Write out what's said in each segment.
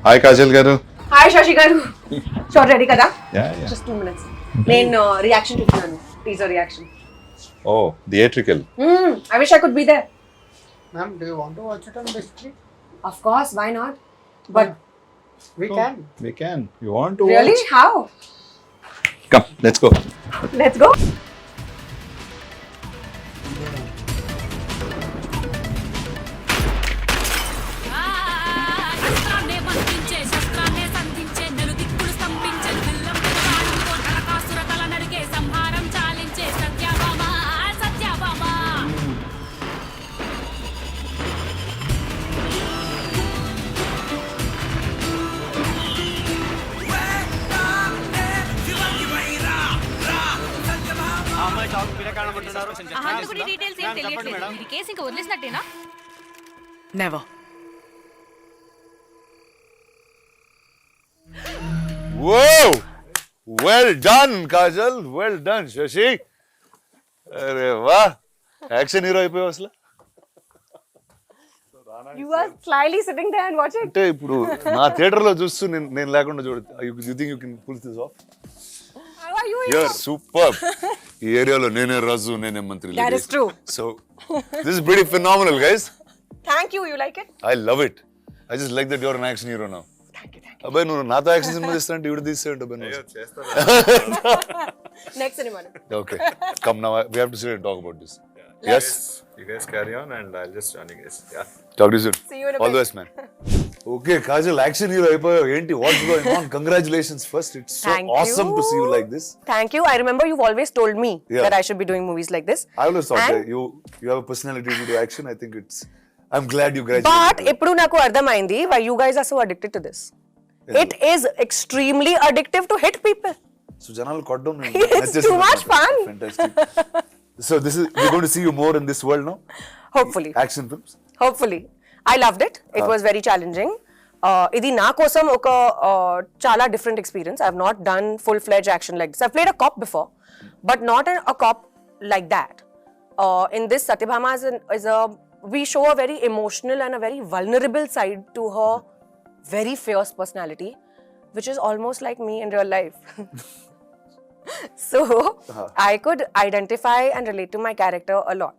Hi Kajal Garu. Hi Shashi garu. Short ready kada? Yeah. Just 2 minutes. Main reaction to teaser reaction. Oh, theatrical. I wish I could be there. Ma'am, do you want to watch it on big screen? Of course, why not? But We Oh, can. We can. You want to really, watch? how? Come, let's go. Let's go. శస్త్రాన్నే బంధించే శస్త్రాన్నే సంధించే నలుదిక్కులు స్తంభించే దిల్లం పెదవాడుతో Narakasura తల నరికే సంహారం చాలించే Satyabhama Satyabhama హంతకుడి details ఏం తెలియట్లేదు. ఇది case ఇంకా వదిలేసినట్టేనా? Never. Whoa! Well done, Kajal. Well done, Shashi. अरे वाह action hero అయిపోయావు అసలు. You are slyly sitting there and watching. అంటే ఇప్పుడు నా థియేటర్ లో చూస్తూ నేను లేకుండా చూడ you think you can pull this off. How are you? You're super. ఈ ఏరియాలో నేనే రాజు నేనే మంత్రి. That is true. So this is pretty phenomenal guys. Thank you. You like it? I love it. I just like that your an action hero now. Thank you. అబ్బాయి నువ్వు నాతో action cinema తీస్తానంటే ఇవిడ తీసేయండి అబ్బాయి. Next cinema. Okay come now we have to sit and talk about this. Yes. You guys carry on and I'll just join you guys. Yeah. Talk to you soon. See you in a All the bit. best, man. Okay, Kajal, action hero అయిపోయావు. ఏంటి what's going on? Congratulations first. It's so Thank awesome you. to see you like this. Thank you. I remember you've always told me Yeah. that I should be doing movies like this. I always thought And- that you have a personality to do action. I think I'm glad you graduated. But ఇప్పుడు నాకు అర్థమైంది why you guys are so addicted to this. It is extremely addictive to hit people. So జనాలు కొట్టడం It's too much fun. Fantastic. So we're going to see you more in this world now. Hopefully. Action films. Hopefully. I loved it. It was very challenging. ఇది నా కోసం ఒక చాలా different experience. I've not done full-fledged action like this. I've played a cop before, but not a cop like that. In this, Satyabhama we show a very emotional and a very vulnerable side to her very fierce personality, which is almost like me in real life. So, I could identify and relate to my character a lot.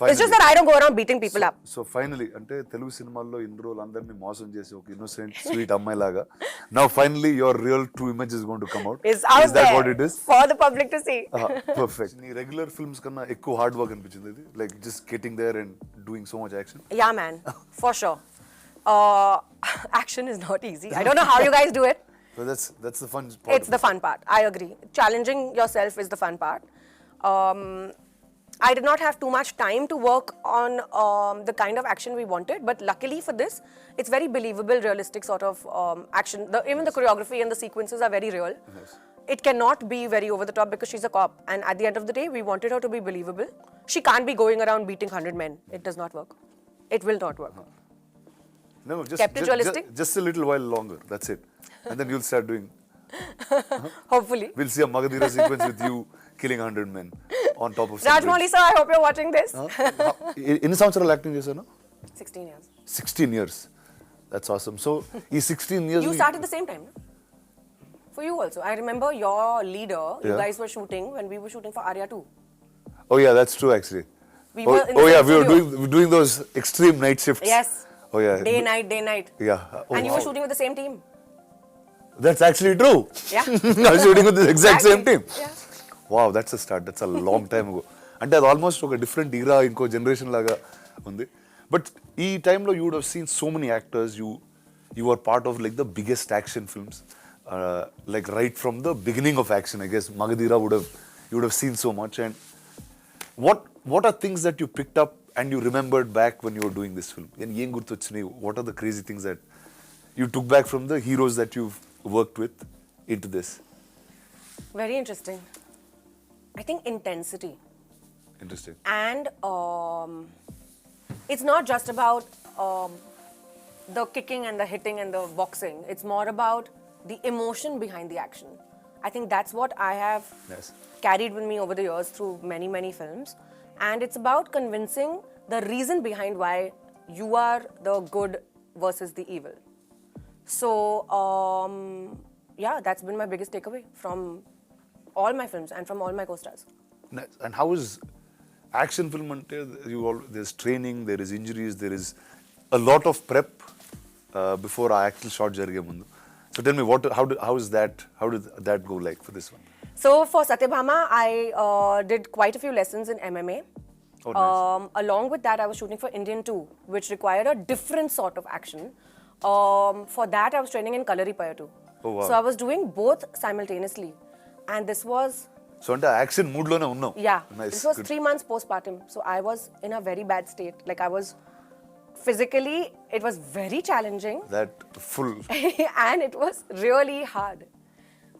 It's just that I don't go around beating people up. So finally అంటే తెలుగు సినిమాల్లో ఇన్ని రోజులు అందరినీ మోసం చేసి ఒక innocent sweet అమ్మాయి లాగా now finally your real true image is going to come out. It's out Is that there what it is? for the public to see. Perfect. నీ రెగ్యులర్ ఫిల్మ్స్ కన్నా ఎక్కువ హార్డ్ వర్క్ అనిపించింది ఇది like just getting there and doing so much action. Yeah, man, for sure. Action is not easy. I don't know how you guys do it. So that's the fun part. It's the fun part. I agree. Challenging yourself is the fun part. I did not have too much time to work on the kind of action we wanted, but luckily for this, it's very believable, realistic sort of action. Even the choreography and the sequences are very real. Yes. It cannot be very over the top because she's a cop, and at the end of the day, we wanted her to be believable. She can't be going around beating 100 men. It does not work. It will not work. No, Kept it realistic? just a little while longer. That's it. And then you'll start doing. Hopefully. We'll see a Magadira sequence with you killing 100 men on top of some Rajmouli sir, I hope you're watching this. ఎన్ని సంవత్సరాలు acting చేశాను? 16 years. 16 years. That's awesome. So ఈ 16 years You started the same time, no? For you also. I remember your leader, you Yeah. guys were shooting when we were shooting for Arya 2. Oh yeah, that's true actually. We were in the oh yeah, same we were studio. doing those extreme night shifts. Yes. Oh yeah. Day, night. Yeah. Oh, And you wow. were shooting with the same team. That's actually true. Yeah. I was shooting with the exact same team. Yeah. Wow, that's a start. That's a long time ago. అంటే అది almost ఒక different ఈరా ఇంకో generation లాగా ఉంది. But ఈ టైంలో you would have seen so many actors you are part of like the biggest action films like right from the beginning of action I guess Magadheera would have seen so much and what are things that you picked up and you remembered back when you were doing this film? And ఏం గుర్తొచ్చినాయి? What are the crazy things that you took back from the heroes that you've worked with into this? Very interesting. I think intensity. Interesting. And it's not just about the kicking and the hitting and the boxing. It's more about the emotion behind the action. I think that's what I have Yes. carried with me over the years through many, many films. And it's about convincing the reason behind why you are the good versus the evil. So, yeah, that's been my biggest takeaway from all my films and from all my co-stars. Nice. And how is action film ante there's training, there is injuries, there is a lot of prep before our actual shot jarige mundu. So tell me how did that go like for this one? So for Satyabhama, I did quite a few lessons in MMA. Oh, nice. Along with that, I was shooting for Indian 2, which required a different sort of action. For that, I was training in Kalaripaya too. Oh, wow. So I was doing both simultaneously. And this was, So ante action mood lone unnav. yeah, Nice. this was Good. 3 months postpartum. So I was in a very bad state. Like I was, physically, it was very challenging. That full And it was really hard.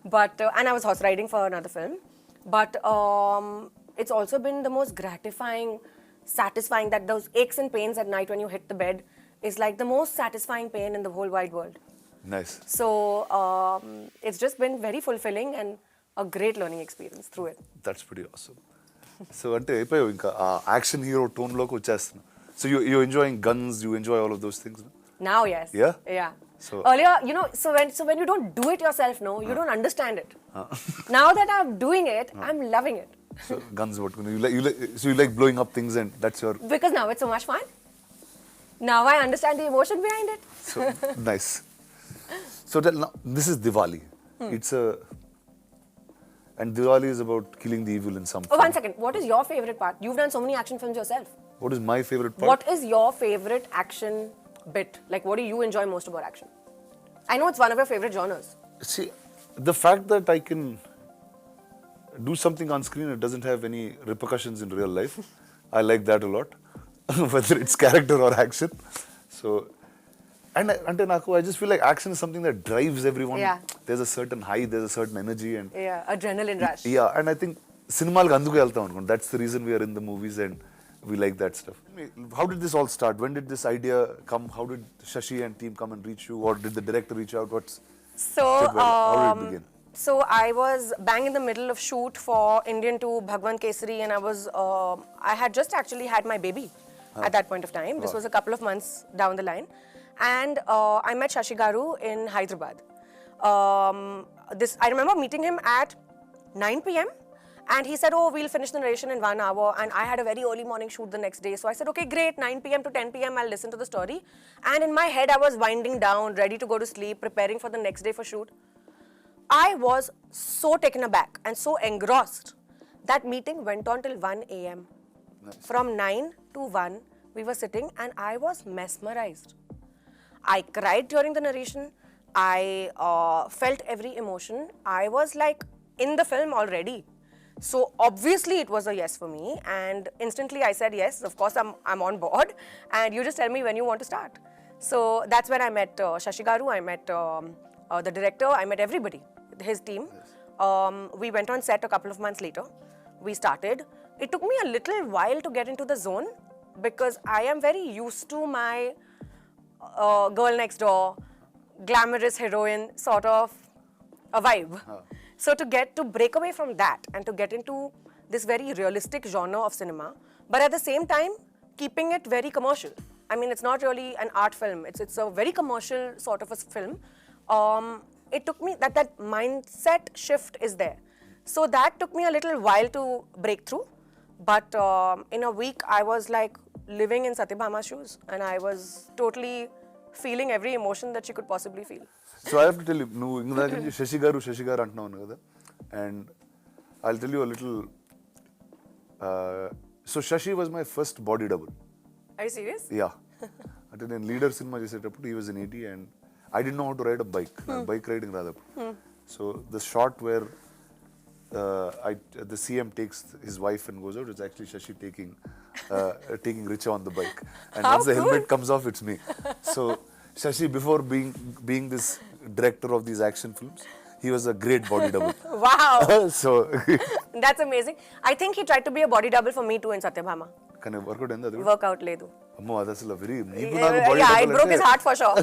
But and I was horse riding for another film. But it's also been the most gratifying, satisfying, that those aches and pains at night when you hit the bed is like the most satisfying pain in the whole wide world. nice. So it's just been very fulfilling and a great learning experience through it. That's pretty awesome. So ante అయిపోయావు ఇంకా action hero tone లోకి వచ్చేస్తున్నా. So you enjoying guns, you enjoy all of those things, no? Now, yes. Yeah? Yeah. So- Earlier, you know, so when you don't do it yourself, no, you don't understand it. Now that I'm doing it, I'm loving it. So guns పట్టుకుని you like blowing up things and that's your Because now it's so much fun. Now I understand the emotion behind it. so nice. So now this is Diwali. It's a and Diwali is about killing the evil in some Oh, form. one second. What is your favorite part? You've done so many action films yourself. What is my favorite part? What is your favorite action bit? Like, what do you enjoy most about action? I know it's one of your favorite genres. See, the fact that I can do something on screen that doesn't have any repercussions in real life, I like that a lot, whether it's character or action. So, and I just feel like action is something that drives everyone. Yeah. There's a certain high, there's a certain energy, and Yeah, adrenaline rush. yeah, and I think cinema అందుకు వెళ్తాం అనుకోండి. That's the reason we are in the movies and we like that stuff. How did this all start? When did this idea come? How did Shashi and team come and reach you, or did the director reach out? So, How did it begin? So I was bang in the middle of shoot for Indian 2 Bhagwan Kesari, and I had just actually had my baby at that point of time. This was a couple of months down the line, and I met Shashi Garu in Hyderabad. I remember meeting him at 9 p.m. and he said, "Oh, we'll finish the narration in 1 hour." And I had a very early morning shoot the next day, so I said, "Okay, great. 9 p.m. to 10 p.m. I'll listen to the story." And in my head, I was winding down, ready to go to sleep, preparing for the next day for shoot. I was so taken aback and so engrossed. That meeting went on till 1 a.m. Nice. From 9 to 1, we were sitting and I was mesmerized. I cried during the narration. I felt every emotion. I was like in the film already. So obviously it was a yes for me, and instantly I said yes. Of course I'm on board, and you just tell me when you want to start. So that's when I met Shashi Garu. I met the director. I met everybody, his team. We went on set a couple of months later. We started. It took me a little while to get into the zone because I am very used to my girl next door, glamorous heroine sort of a vibe. So to break away from that and to get into this very realistic genre of cinema, but at the same time keeping it very commercial. I mean, it's not really an art film. It's a very commercial sort of a film. It took me that mindset shift is there. So that took me a little while to break through. But in a week, I was like living in Satyabhama's shoes, and I was totally feeling every emotion that she could possibly feel. So I have to tell you, నువ్వు ఇందాక నుంచి శశి గారు అంటున్నావు కదా, and I'll tell you a little. So Shashi was my first body double. Are you serious? Yeah. అంటే నేను leader cinema చేసేటప్పుడు he was in 80 and I didn't know how to ride a bike. నాకు bike riding రాదప్పుడు. So the shot where the CM takes his wife and goes out, it's actually Shashi taking Richa on the bike. And How once the cool. helmet comes off, it's me. So Shashi, before being this director of these action films, he was a great body double. Wow. So That's amazing. I think he tried to be a body double for me too in Satyabhama. కానీ work out అయింది అది కూడా. Workout ledu. అమ్మో అది అసలు very నీకు నాకు body Yeah, it broke his heart for sure.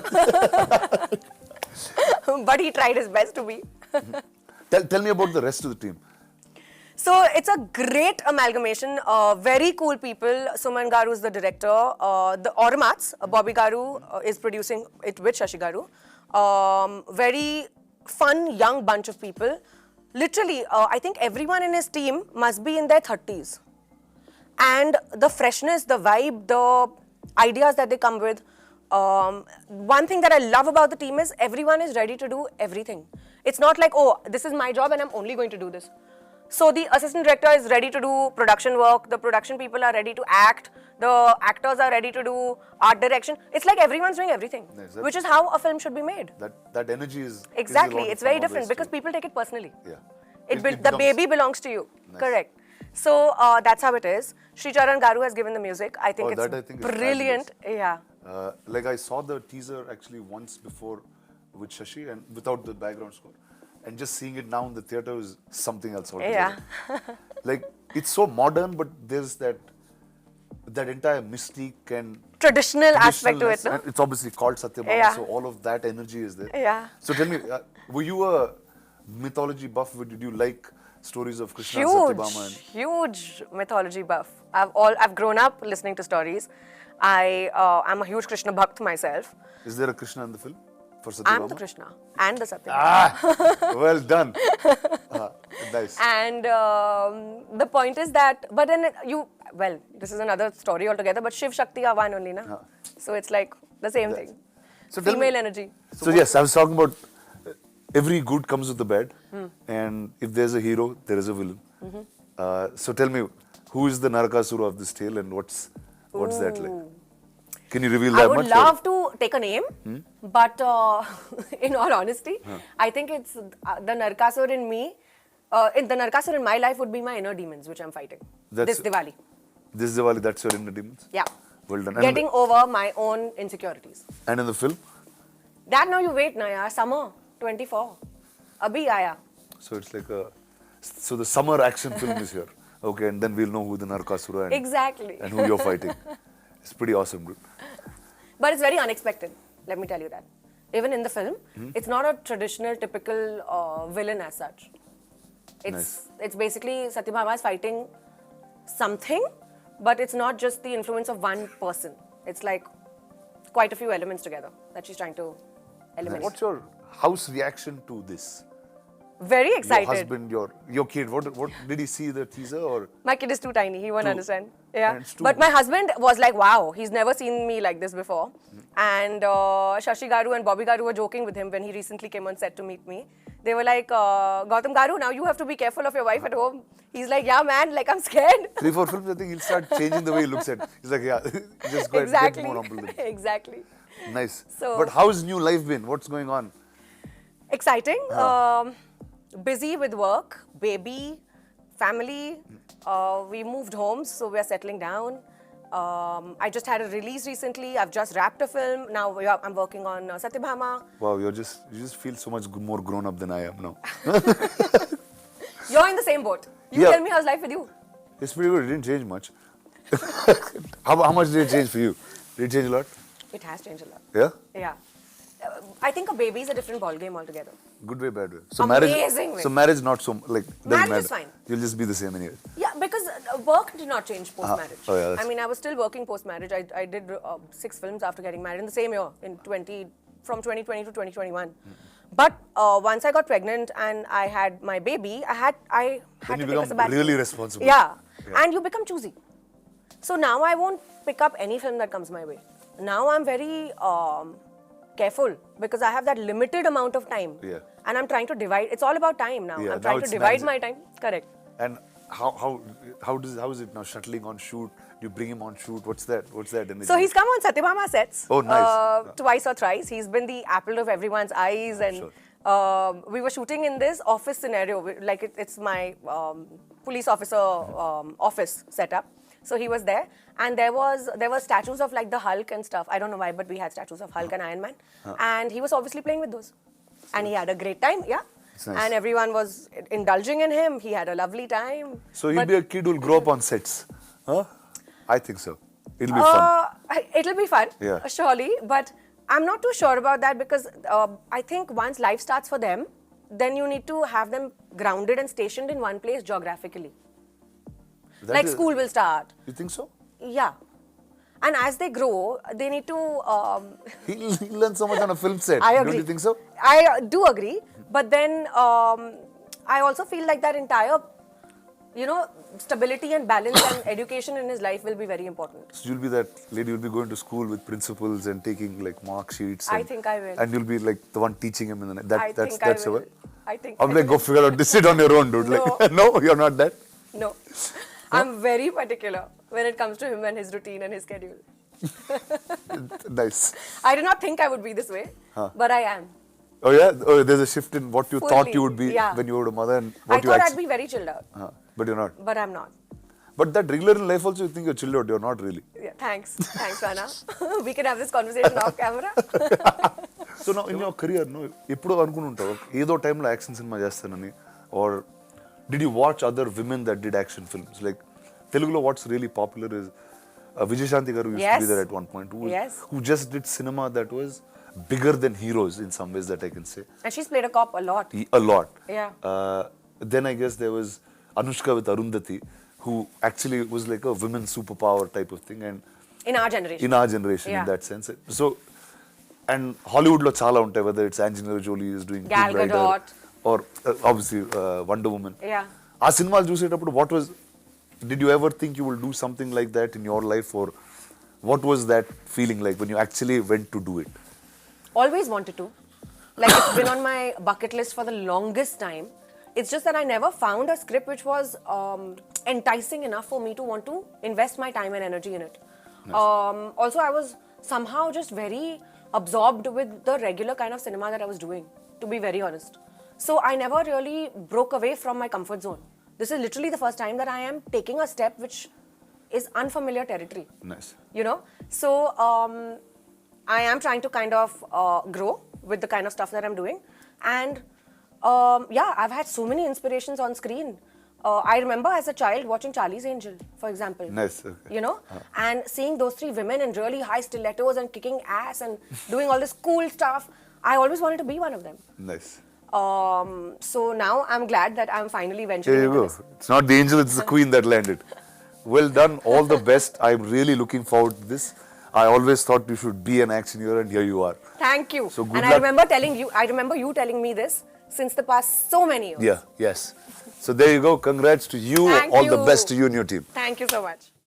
But he tried his best to be. Tell me about the rest of the team. So it's a great amalgamation. Very cool people. Suman Garu is the director. The Automats, Bobby Garu is producing it with Shashi Garu. very fun, young bunch of people. Literally, I think everyone in his team must be in their 30s. And the freshness, the vibe, the ideas that they come with. One thing that I love about the team is everyone is ready to do everything. It's not like, oh, this is my job and I'm only going to do this. So the assistant director is ready to do production work, the production people are ready to act, the actors are ready to do art direction. It's like everyone's doing everything, Nice. which is how a film should be made. That energy is Exactly, is a lot it's of fun very different always because too. people take it personally. Yeah. The becomes- baby belongs to you. Nice. Correct. So that's how it is. Sri Charan Garu has given the music. I think Oh, it's that I think is brilliant. Yeah. Like I saw the teaser actually once before with Shashi and without the background score, and just seeing it now in the theater is something else altogether. Yeah. Like it's so modern, but there's that entire mystique and Traditional aspect to it, traditionalness, no? and it's obviously called Satyabhama, Yeah. so all of that energy is there. Yeah. So tell me, were you a mythology buff? Did you like stories of Krishna and Huge, Satyabhama? And huge mythology buff. I've grown up listening to stories. I'm a huge Krishna bhakt myself. is there a Krishna in the film for I'm Satyabhama? the Krishna and the Satyabhama. Well done. Nice. And the point is that, but then this is another story altogether, but Shiv Shakti are one only, na? So it's like the same thing. So tell me- Female energy. So yes, I was talking about every good comes with the bad, and if there's a hero, there is a villain. So tell me, who is the Narakasura of this tale, and what's that like? Can you reveal I that would much? love to take a name, but in all honesty, I think it's the Narkasur in me. The Narkasur in my life would be my inner demons, which I'm fighting That's- this Diwali. This Diwali, that's your inner demons. Yeah. Well done. Getting over my own insecurities. And in the film, That now you wait, na yaar. Summer 24. Abhi aaya. so it's like so the summer action film is here. Okay, and then we'll know who the Narakasura Exactly. and who you're fighting. It's pretty awesome, dude. But it's very unexpected, let me tell you that. Even in the film, it's not a traditional, typical villain as such. It's basically Satyabhama is fighting something, but it's not just the influence of one person. It's like quite a few elements together that she's trying to eliminate. What's your house reaction to this? Very Your excited. husband, your kid. What did he see the teaser or? My kid is too tiny, he won't Too- understand. Yeah. and it's too- But my husband was like, wow, he's never seen me like this before. And Shashi Garu and Bobby Garu were joking with him when he recently came on set to meet me. They were like, Gautam Garu, now you have to be careful of your wife at home. He's like, yeah, man, like I'm scared. 3-4 films, I think he'll start changing the way he looks at. He's like, yeah, just go ahead, get more humble. Then. Exactly. Nice. So- But how's new life been? What's going on? Exciting. Busy with work, baby, family. We moved homes, so we're settling down. I just had a release recently. I've just wrapped a film. Now I'm working on Satyabhama. Wow, you just feel so much more grown up than I am now. You're in the same boat. You Yeah. tell me how's life with you. It's pretty good. It didn't change much. how much did it change for you? Did it change a lot? It has changed a lot. Yeah? Yeah. I think a baby is a different ballgame altogether. Good way, bad way. So Amazing way. So marriage not so like doesn't Marriage matter. is fine. You'll just be the same anyway. Yeah, because work did not change post-marriage. Oh, yeah, that's- I mean, I was still working post-marriage. I did 6 films after getting married in the same year, from 2020 to 2021. But once I got pregnant and I had my baby, I had Then to you take a become sabbatical. really responsible. Yeah. And you become choosy. So now I won't pick up any film that comes my way. Now I'm very careful because I have that limited amount of time. Yeah. And I'm trying to divide. It's all about time now. Yeah, I'm now trying to it's divide managing. my time. Correct. And how is it now shuttling on shoot? Do you bring him on shoot? What's that? Energy? So he's come on Satyabhama sets. Oh, nice. Twice or thrice. He's been the apple of everyone's eyes. And Sure. we were shooting in this office scenario. Like it's my police officer office setup. So he was there. And there were statues of like the Hulk and stuff. I don't know why, but we had statues of Hulk and Iron Man. And he was obviously playing with those. And he had a great time, yeah. It's nice. And everyone was indulging in him. He had a lovely time. So he'll But- be a kid who'll grow up on sets. Huh? I think so. It'll be fun. It'll be fun, Yeah. surely. But I'm not too sure about that because I think once life starts for them, then you need to have them grounded and stationed in one place geographically. That Like is- school will start. You think so? Yeah. And as they grow, they need to. He'll learn so much on a film set. I agree. Don't you think so? I do agree, but then I also feel like that entire, stability and balance and education in his life will be very important. So you'll be that lady, you'll be going to school with principals and taking like mark sheets. I and- think I will. And you'll be like the one teaching him in the night. That's I will. it. I think. I'm I like, will. go figure out this shit on your own, dude. No. Like, no, you're not that. No, I'm very particular when it comes to him and his routine and his schedule. Nice. I did not think I would be this way, but I am. Oh yeah? Oh, there's a shift in what you thought Fully, you would be yeah. when you were a mother and I what you thought I'd actually... be very chilled out, But you're not. but I'm not. But that regular in life also you think you're chilled out. You're not really. Yeah, thanks, Rana. We can have this conversation off camera. So now in your career, no, ఎప్పుడో అనుకుంటావు ఏదో టైంలో action cinema చేస్తానని or did you watch other women that did action films? Like Telugulo what's really popular is Vijayashanti garu used to be Yes. there at one point Yes. who just did cinema that was bigger than heroes in some ways that I can say. And she's played a cop a lot. A lot. Yeah. Then I guess there was Anushka with Arundhati who actually was like a women's superpower type of thing and In our generation. in our generation in Yeah. that sense. So, and Hollywood lo chala untai, whether it's Angelina Jolie is doing Gal Tomb Raider Gadot. or obviously Wonder Woman. Yeah. ఆ సినిమాలు చూసేటప్పుడు what was, did you ever think you will do something like that in your life or what was that feeling like when you actually went to do it? Always wanted to. Like it's been on my bucket list for the longest time. It's just that I never found a script which was enticing enough for me to want to invest my time and energy in it. Also, I was somehow just very absorbed with the regular kind of cinema that I was doing, to be very honest. So I never really broke away from my comfort zone. This is literally the first time that I am taking a step which is unfamiliar territory. Nice. So I am trying to kind of grow with the kind of stuff that I'm doing, and yeah, I've had so many inspirations on screen. I remember as a child watching Charlie's Angel, for example. Nice, okay. And seeing those three women in really high stilettos and kicking ass and doing all this cool stuff. I always wanted to be one of them. Nice. So now I'm glad that I'm finally venturing Here you into go. this. It's not the angel, it's the queen that landed. Well done, all the best. I'm really looking forward to this. I always thought you should be an action hero and here you are. Thank you. So good and luck. I remember you telling me this since the past so many years. Yeah, yes. So there you go. Congrats to you. Thank All the you. best to you and your team. Thank you so much.